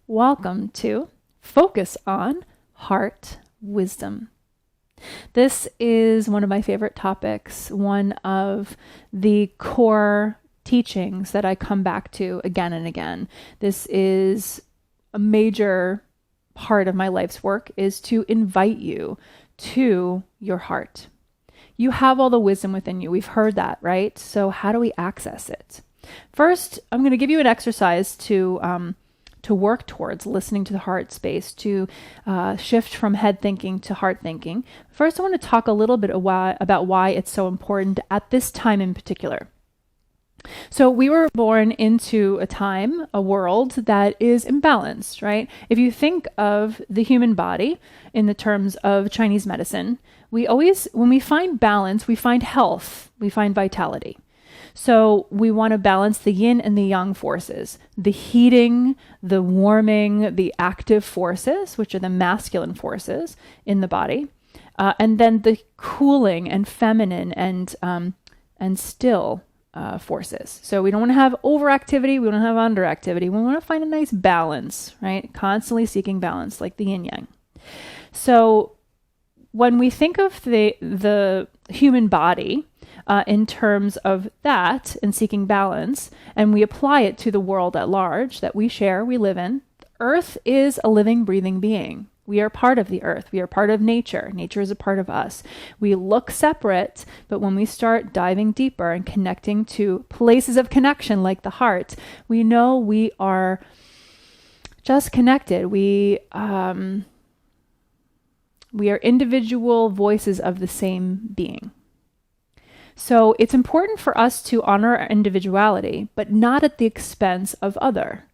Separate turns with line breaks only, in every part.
Welcome to Focus on Heart Wisdom. This is one of my favorite topics, one of the core teachings that I come back to again and again. This is a major part of my life's work, is to invite you to your heart. You have all the wisdom within you. We've heard that, right? So how do we access it? First, I'm going to give you an exercise to work towards listening to the heart space, to shift from head thinking to heart thinking. First, I want to talk a little bit about why it's so important at this time in particular. So we were born into a world that is imbalanced, right? If you think of the human body in the terms of Chinese medicine, when we find balance, we find health, we find vitality. So we want to balance the yin and the yang forces, the heating, the warming, the active forces, which are the masculine forces in the body, and then the cooling and feminine and still forces. So we don't want to have overactivity, we don't have underactivity. We want to find a nice balance, right? Constantly seeking balance, like the yin yang. So when we think of the human body, in terms of that and seeking balance, and we apply it to the world at large that we share, we live in, Earth is a living, breathing being. We are part of the earth. We are part of nature. Nature is a part of us. We look separate, but when we start diving deeper and connecting to places of connection like the heart, we know we are just connected. We are individual voices of the same being. So it's important for us to honor our individuality, but not at the expense of other,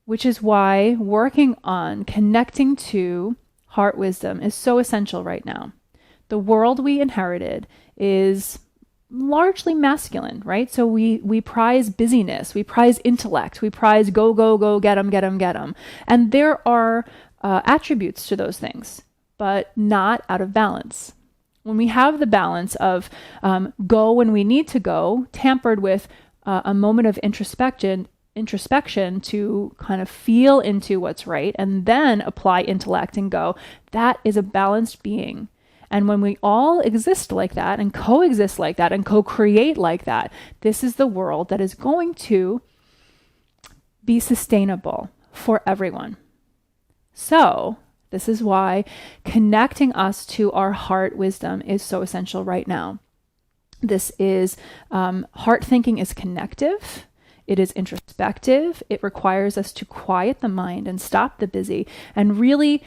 which is why working on connecting to heart wisdom is so essential right now. The world we inherited is largely masculine, right? So we prize busyness, we prize intellect, we prize go, go, go, get 'em, get 'em, get 'em. And there are attributes to those things, but not out of balance. When we have the balance of go when we need to go, tampered with a moment of introspection to kind of feel into what's right, and then apply intellect and go, that is a balanced being. And when we all exist like that and coexist like that and co-create like that, this is the world that is going to be sustainable for everyone. So this is why connecting us to our heart wisdom is so essential right now. This is, heart thinking is connective. It is introspective. It requires us to quiet the mind and stop the busy and really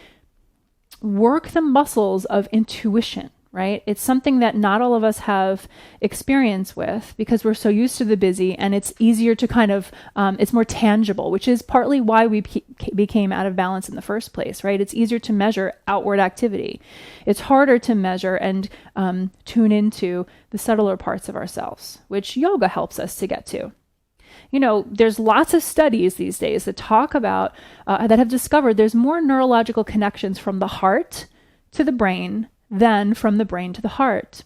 work the muscles of intuition, right? It's something that not all of us have experience with because we're so used to the busy, and it's easier to kind of, it's more tangible, which is partly why we became out of balance in the first place, right? It's easier to measure outward activity. It's harder to measure and tune into the subtler parts of ourselves, which yoga helps us to get to. You know, there's lots of studies these days that talk about, that have discovered there's more neurological connections from the heart to the brain than from the brain to the heart.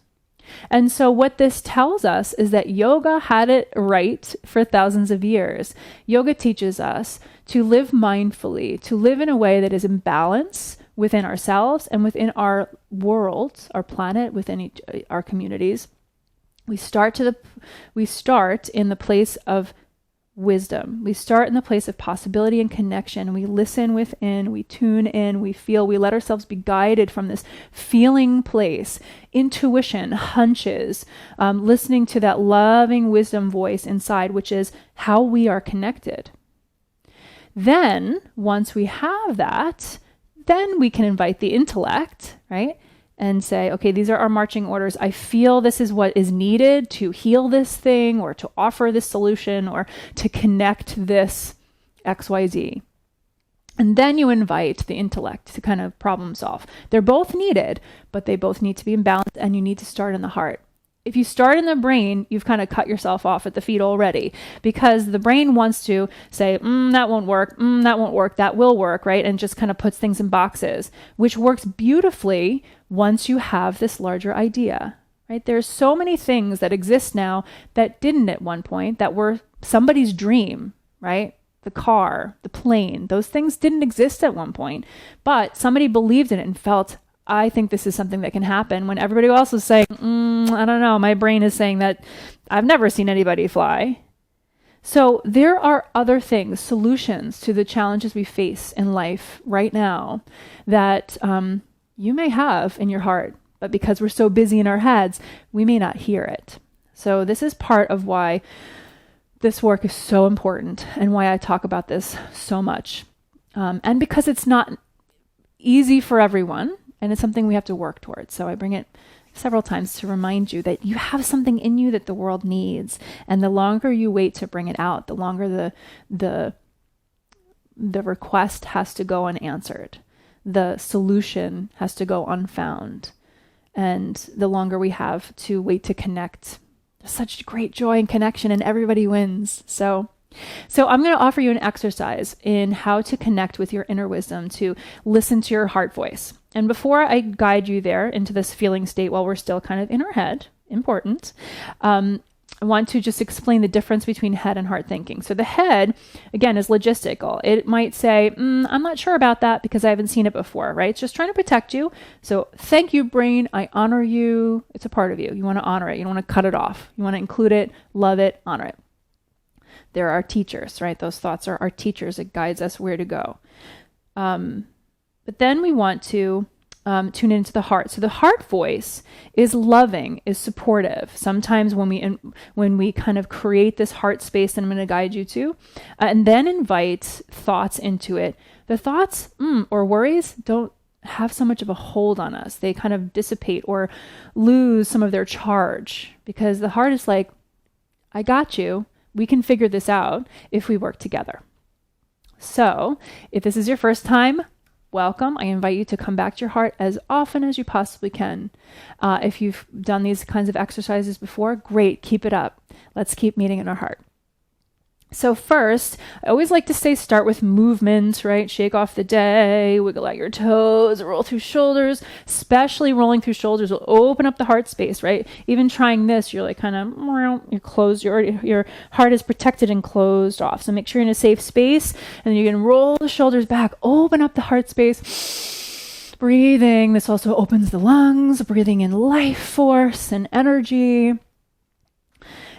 And so what this tells us is that yoga had it right for thousands of years. Yoga teaches us to live mindfully, to live in a way that is in balance within ourselves and within our world, our planet, within our communities. We start in the place of wisdom. We start in the place of possibility and connection. We listen within, we tune in, we feel, we let ourselves be guided from this feeling place, intuition, hunches, listening to that loving wisdom voice inside, which is how we are connected. Then, once we have that, then we can invite the intellect, right? And say, okay, these are our marching orders. I feel this is what is needed to heal this thing or to offer this solution or to connect this XYZ. And then you invite the intellect to kind of problem solve. They're both needed, but they both need to be in balance, and you need to start in the heart. If you start in the brain, you've kind of cut yourself off at the feet already, because the brain wants to say, that won't work, that won't work, that will work, right? And just kind of puts things in boxes, which works beautifully once you have this larger idea, right? There's so many things that exist now that didn't at one point, that were somebody's dream, right? the car, the plane. Those things didn't exist at one point, but somebody believed in it and felt, I think this is something that can happen, when everybody else was saying, I don't know, my brain is saying that I've never seen anybody fly. So there are other things, solutions to the challenges we face in life right now that you may have in your heart, but because we're so busy in our heads, we may not hear it. So this is part of why this work is so important and why I talk about this so much. And because it's not easy for everyone, and it's something we have to work towards. So I bring it several times to remind you that you have something in you that the world needs. And the longer you wait to bring it out, the longer the request has to go unanswered. The solution has to go unfound. And the longer we have to wait to connect, there's such great joy and connection, and everybody wins. So I'm going to offer you an exercise in how to connect with your inner wisdom, to listen to your heart voice. And before I guide you there into this feeling state while we're still kind of in our head, important, I want to just explain the difference between head and heart thinking. So the head, again, is logistical. It might say, I'm not sure about that because I haven't seen it before, right? It's just trying to protect you. So thank you, brain. I honor you. It's a part of you. You want to honor it. You don't want to cut it off. You want to include it, love it, honor it. They're our teachers, right? Those thoughts are our teachers. It guides us where to go. But then we want to tune into the heart. So the heart voice is loving, is supportive. Sometimes when we kind of create this heart space that I'm going to guide you to, and then invite thoughts into it, the thoughts or worries don't have so much of a hold on us. They kind of dissipate or lose some of their charge, because the heart is like, I got you. We can figure this out if we work together. So if this is your first time, welcome. I invite you to come back to your heart as often as you possibly can. If you've done these kinds of exercises before, great, keep it up. Let's keep meeting in our heart. So first, I always like to say start with movement, right? Shake off the day, wiggle out your toes, roll through shoulders, especially rolling through shoulders will open up the heart space, right? Even trying this, you're like kind of, you're closed, your heart is protected and closed off. So make sure you're in a safe space, and then you can roll the shoulders back, open up the heart space, breathing. This also opens the lungs, breathing in life force and energy.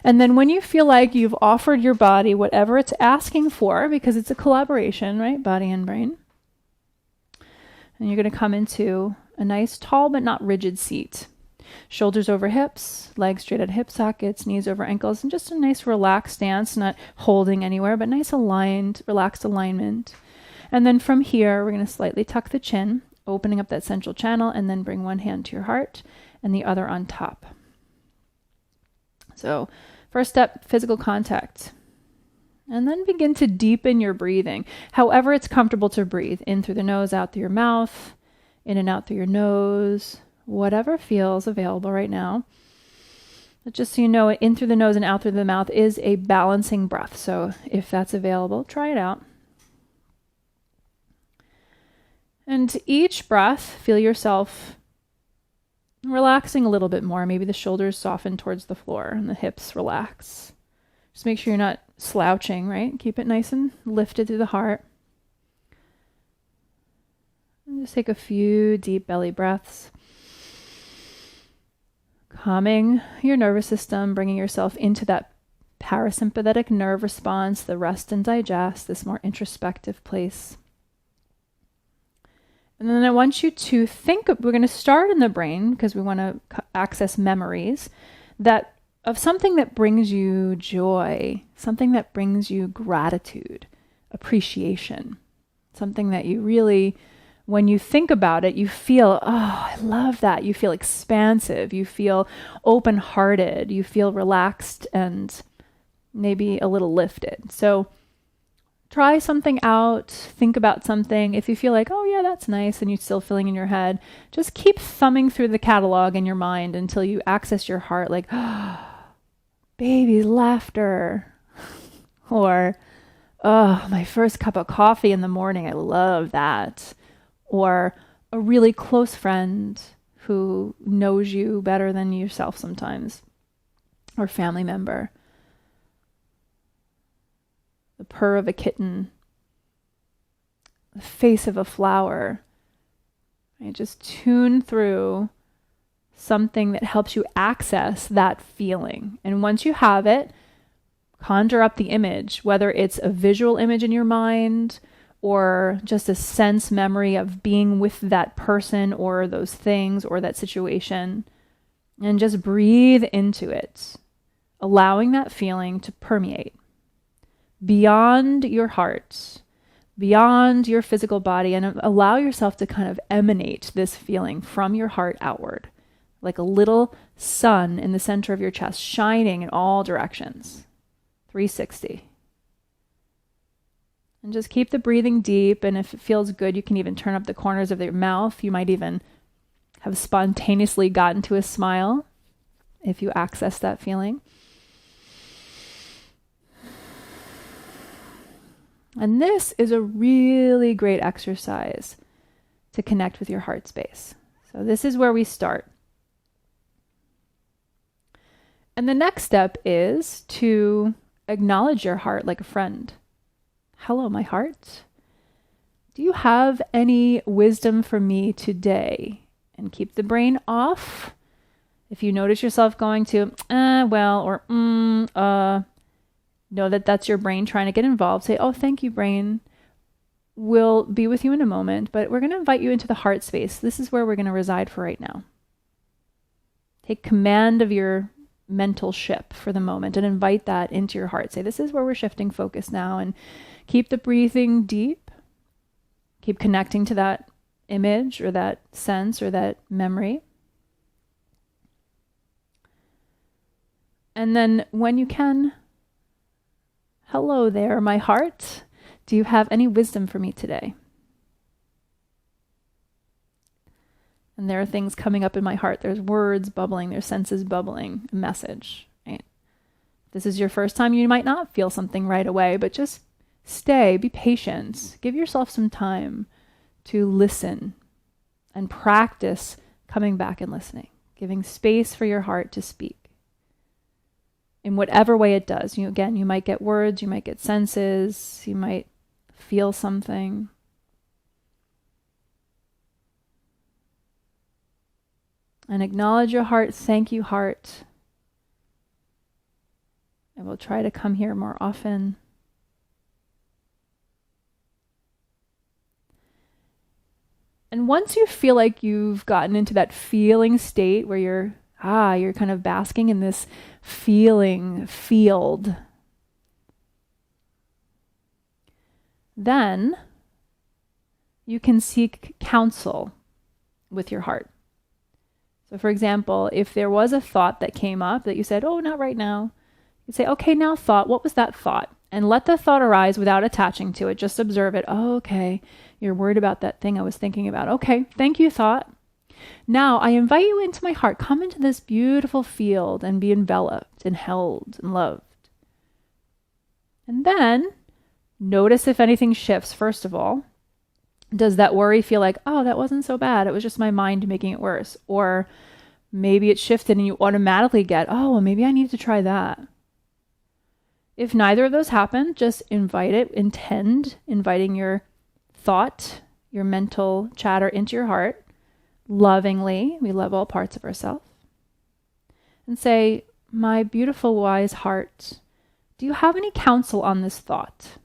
And then when you feel like you've offered your body whatever it's asking for, because it's a collaboration, right? Body and brain. And you're going to come into a nice tall but not rigid seat. Shoulders over hips, legs straight at hip sockets, knees over ankles, and just a nice relaxed stance, not holding anywhere, but nice aligned, relaxed alignment. And then from here, we're going to slightly tuck the chin, opening up that central channel, and then bring one hand to your heart and the other on top. So first step, physical contact. And then begin to deepen your breathing. However it's comfortable to breathe. In through the nose, out through your mouth, in and out through your nose, whatever feels available right now. But just so you know, in through the nose and out through the mouth is a balancing breath. So if that's available, try it out. And each breath, feel yourself relaxing a little bit more. Maybe the shoulders soften towards the floor and the hips relax. Just make sure you're not slouching, right? Keep it nice and lifted through the heart. And just take a few deep belly breaths. Calming your nervous system, bringing yourself into that parasympathetic nerve response, the rest and digest, this more introspective place. And then I want you to think, we're going to start in the brain because we want to access memories that of something that brings you joy, something that brings you gratitude, appreciation, something that you really, when you think about it, you feel, oh, I love that. You feel expansive. You feel open-hearted. You feel relaxed and maybe a little lifted. So try something out, think about something. If you feel like, oh yeah, that's nice, and you're still feeling in your head, just keep thumbing through the catalog in your mind until you access your heart, like, oh, baby's laughter. Or, oh, my first cup of coffee in the morning, I love that. Or a really close friend who knows you better than yourself sometimes. Or family member. The the purr of a kitten, the face of a flower. Right? Just tune through something that helps you access that feeling. And once you have it, conjure up the image, whether it's a visual image in your mind or just a sense memory of being with that person or those things or that situation, and just breathe into it, allowing that feeling to permeate beyond your heart, beyond your physical body, and allow yourself to kind of emanate this feeling from your heart outward, like a little sun in the center of your chest, shining in all directions, 360. And just keep the breathing deep, and if it feels good, you can even turn up the corners of your mouth. You might even have spontaneously gotten to a smile if you access that feeling. And this is a really great exercise to connect with your heart space. So this is where we start. And the next step is to acknowledge your heart like a friend. Hello, my heart. Do you have any wisdom for me today? And keep the brain off. If you notice yourself going to, know that that's your brain trying to get involved. Say, oh, thank you, brain. We'll be with you in a moment, but we're going to invite you into the heart space. This is where we're going to reside for right now. Take command of your mental ship for the moment and invite that into your heart. Say, this is where we're shifting focus now, and keep the breathing deep. Keep connecting to that image or that sense or that memory. And then when you can, hello there, my heart. Do you have any wisdom for me today? And there are things coming up in my heart. There's words bubbling, there's senses bubbling, a message, right? If this is your first time, you might not feel something right away, but just stay, be patient. Give yourself some time to listen and practice coming back and listening, giving space for your heart to speak in whatever way it does. You might get words, you might get senses, you might feel something. And acknowledge your heart. Thank you, heart. I will try to come here more often. And once you feel like you've gotten into that feeling state where you're kind of basking in this feeling field, then you can seek counsel with your heart. So for example, if there was a thought that came up that you said, oh, not right now, you say, okay, now thought, what was that thought? And let the thought arise without attaching to it. Just observe it. Oh, okay, you're worried about that thing I was thinking about. Okay, thank you, thought. Now I invite you into my heart. Come into this beautiful field and be enveloped and held and loved. And then notice if anything shifts, first of all. Does that worry feel like, oh, that wasn't so bad, it was just my mind making it worse? Or maybe it shifted and you automatically get, oh, well, maybe I need to try that. If neither of those happen, just invite it, inviting your thought, your mental chatter into your heart, lovingly. We love all parts of ourselves. And say, my beautiful, wise heart, do you have any counsel on this thought?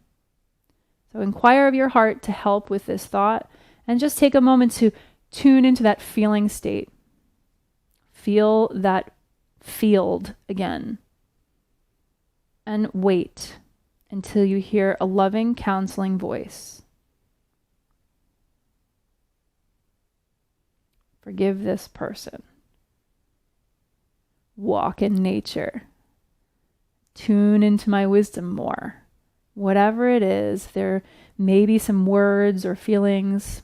So inquire of your heart to help with this thought, and just take a moment to tune into that feeling state. Feel that field again. And wait until you hear a loving, counseling voice. Forgive this person. Walk in nature. Tune into my wisdom more. Whatever it is, there may be some words or feelings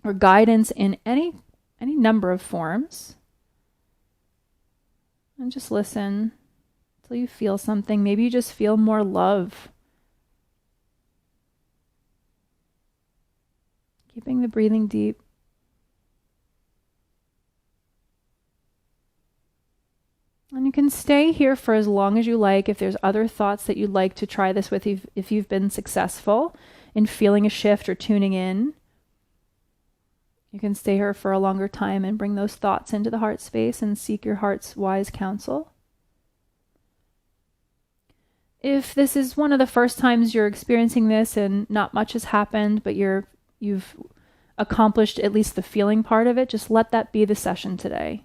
or guidance in any number of forms. And just listen until you feel something. Maybe you just feel more love. Keeping the breathing deep. And you can can stay here for as long as you like. If there's other thoughts that you'd like to try this with, if you've been successful in feeling a shift or tuning in, you can stay here for a longer time and bring those thoughts into the heart space and seek your heart's wise counsel. If this is one of the first times you're experiencing this and not much has happened, but you've accomplished at least the feeling part of it, just let that be the session today.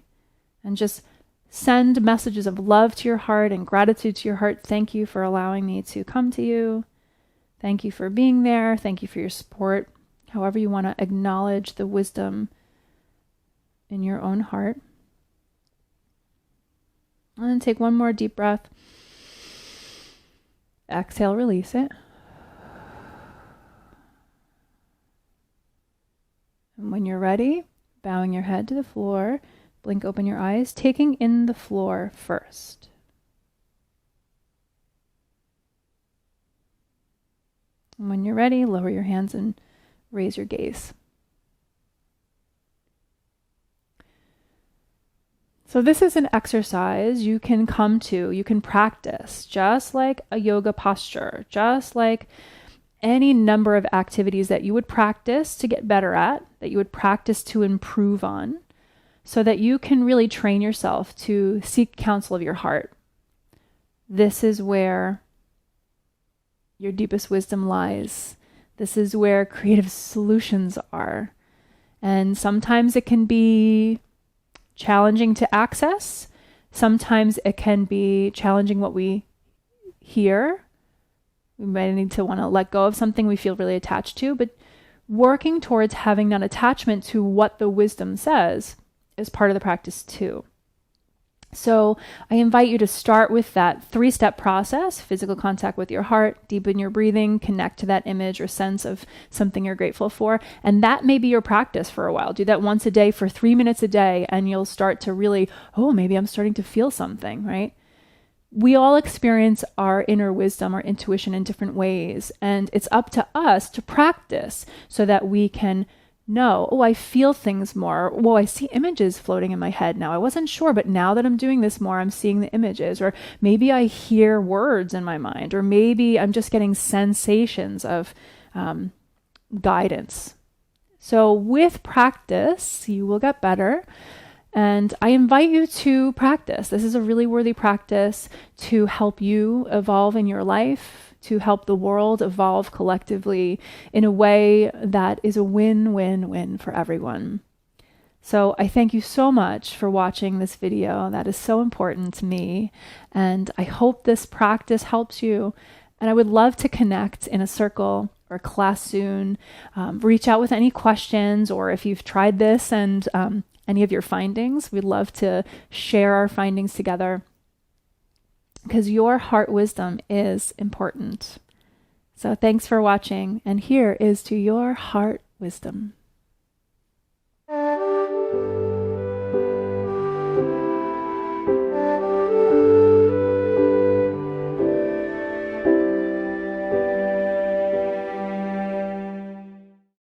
And just send messages of love to your heart and gratitude to your heart. Thank you for allowing me to come to you. Thank you for being there. Thank you for your support. However you want to acknowledge the wisdom in your own heart. And then take one more deep breath. Exhale, release it. And when you're ready, bowing your head to the floor, blink open your eyes, taking in the floor first. And when you're ready, lower your hands and raise your gaze. So this is an exercise you can come to, you can practice, just like a yoga posture, just like any number of activities that you would practice to get better at, that you would practice to improve on, so that you can really train yourself to seek counsel of your heart. This is where your deepest wisdom lies. This is where creative solutions are. And sometimes it can be challenging to access. Sometimes it can be challenging what we hear. We might need to want to let go of something we feel really attached to, but working towards having non-attachment to what the wisdom says is part of the practice too. So I invite you to start with that 3-step process: physical contact with your heart, deepen your breathing, connect to that image or sense of something you're grateful for. And that may be your practice for a while. Do that once a day for 3 minutes a day, and you'll start to really, maybe I'm starting to feel something, right? We all experience our inner wisdom, our intuition in different ways. And it's up to us to practice so that we can know, I feel things more. I see images floating in my head now. I wasn't sure, but now that I'm doing this more, I'm seeing the images. Or maybe I hear words in my mind, or maybe I'm just getting sensations of guidance. So with practice, you will get better. And I invite you to practice. This is a really worthy practice to help you evolve in your life, to help the world evolve collectively in a way that is a win-win-win for everyone. So I thank you so much for watching this video. That is so important to me. And I hope this practice helps you. And I would love to connect in a circle or class soon. Reach out with any questions, or if you've tried this and any of your findings, we'd love to share our findings together, because your heart wisdom is important. So thanks for watching, and here is to your heart wisdom.